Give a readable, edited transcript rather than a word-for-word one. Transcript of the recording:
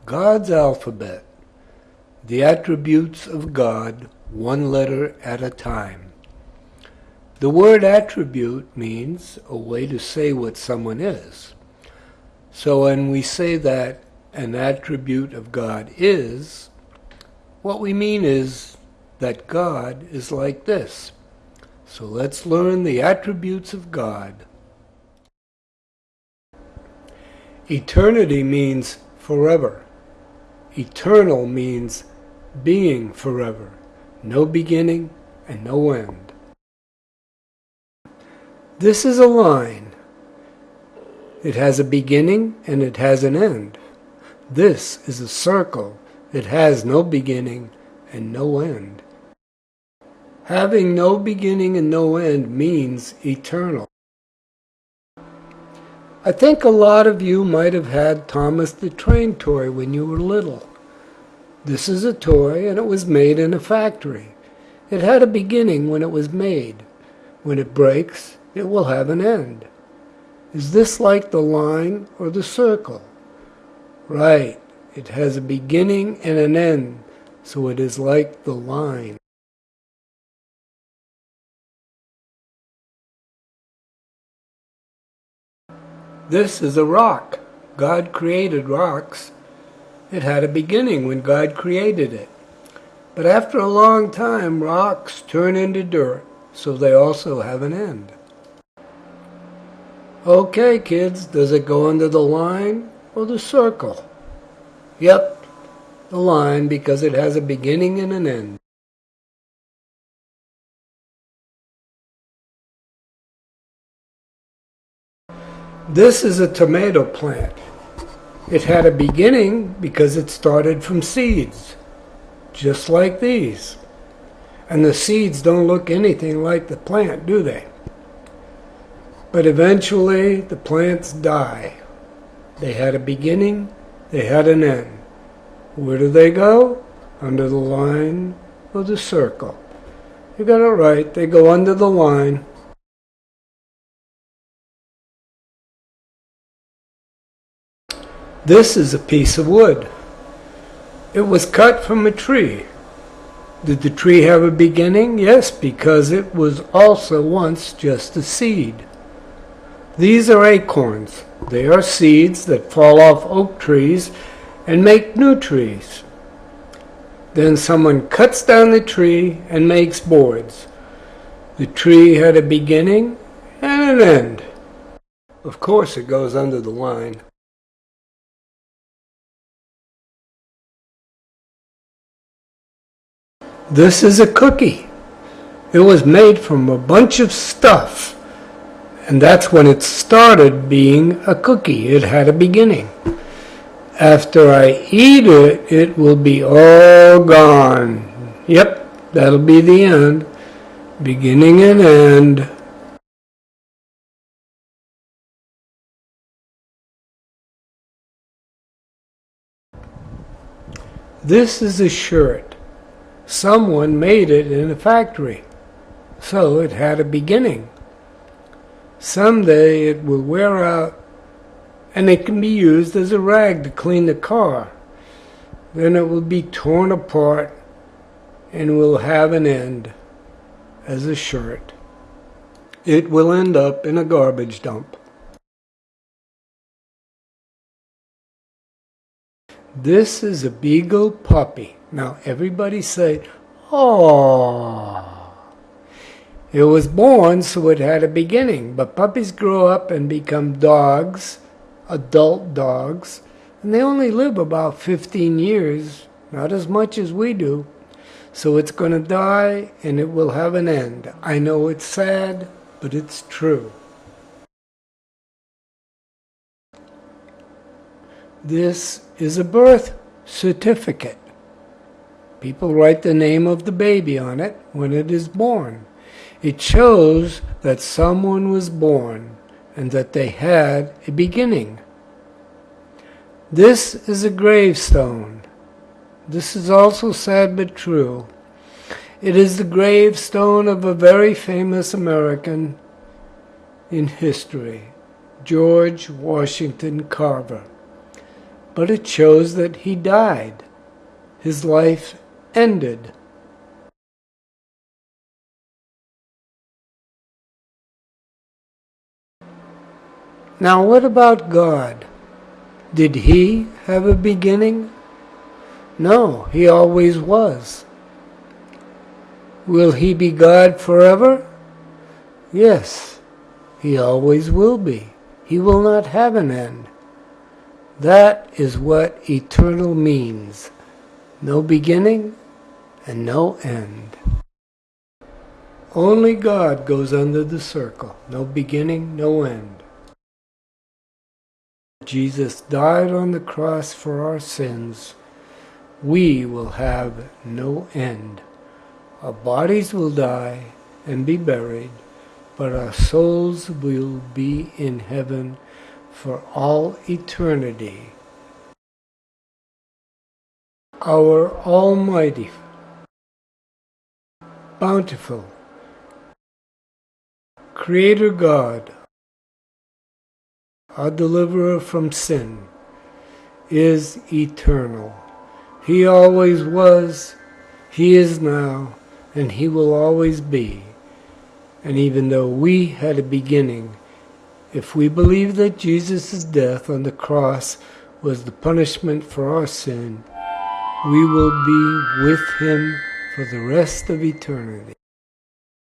God's alphabet, the attributes of God, one letter at a time. The word attribute means a way to say what someone is. So when we say that an attribute of God is, what we mean is that God is like this. So let's learn the attributes of God. Eternity means forever. Eternal means being forever, no beginning and no end. This is a line. It has a beginning and it has an end. This is a circle. It has no beginning and no end. Having no beginning and no end means eternal. I think a lot of you might have had Thomas the Train toy when you were little. This is a toy and it was made in a factory. It had a beginning when it was made. When it breaks, it will have an end. Is this like the line or the circle? Right, it has a beginning and an end, so it is like the line. This is a rock. God created rocks. It had a beginning when God created it. But after a long time, rocks turn into dirt, so they also have an end. Okay, kids, does it go under the line or the circle? Yep, the line, because it has a beginning and an end. This is a tomato plant. It had a beginning because it started from seeds, just like these. And the seeds don't look anything like the plant, do they? But eventually the plants die. They had a beginning, they had an end. Where do they go? Under the line or the circle. You got it right, they go under the line. This is a piece of wood. It was cut from a tree. Did the tree have a beginning? Yes, because it was also once just a seed. These are acorns. They are seeds that fall off oak trees and make new trees. Then someone cuts down the tree and makes boards. The tree had a beginning and an end. Of course it goes under the line. This is a cookie. It was made from a bunch of stuff, and that's when it started being a cookie. It had a beginning. After I eat it, it will be all gone. Yep, that'll be the end. Beginning and end. This is a shirt. Someone made it in a factory, so it had a beginning. Someday it will wear out, and it can be used as a rag to clean the car. Then it will be torn apart and will have an end as a shirt. It will end up in a garbage dump. This is a beagle puppy. Now everybody say, "Aww." It was born, so it had a beginning, but puppies grow up and become dogs, adult dogs, and they only live about 15 years, not as much as we do. So it's going to die and it will have an end. I know it's sad, but it's true. This is a birth certificate. People write the name of the baby on it when it is born. It shows that someone was born and that they had a beginning. This is a gravestone. This is also sad but true. It is the gravestone of a very famous American in history, George Washington Carver. but it shows that he died. His life ended. Now what about God? Did he have a beginning? No, he always was. Will he be God forever? Yes, he always will be. He will not have an end. That is what eternal means. No beginning and no end. Only God goes under the circle. No beginning, no end. Jesus died on the cross for our sins. We will have no end. Our bodies will die and be buried, but our souls will be in heaven for all eternity. Our Almighty, bountiful, Creator God, our deliverer from sin, is eternal. He always was, he is now, and he will always be. And even though we had a beginning, if we believe that Jesus' death on the cross was the punishment for our sin, we will be with him for the rest of eternity.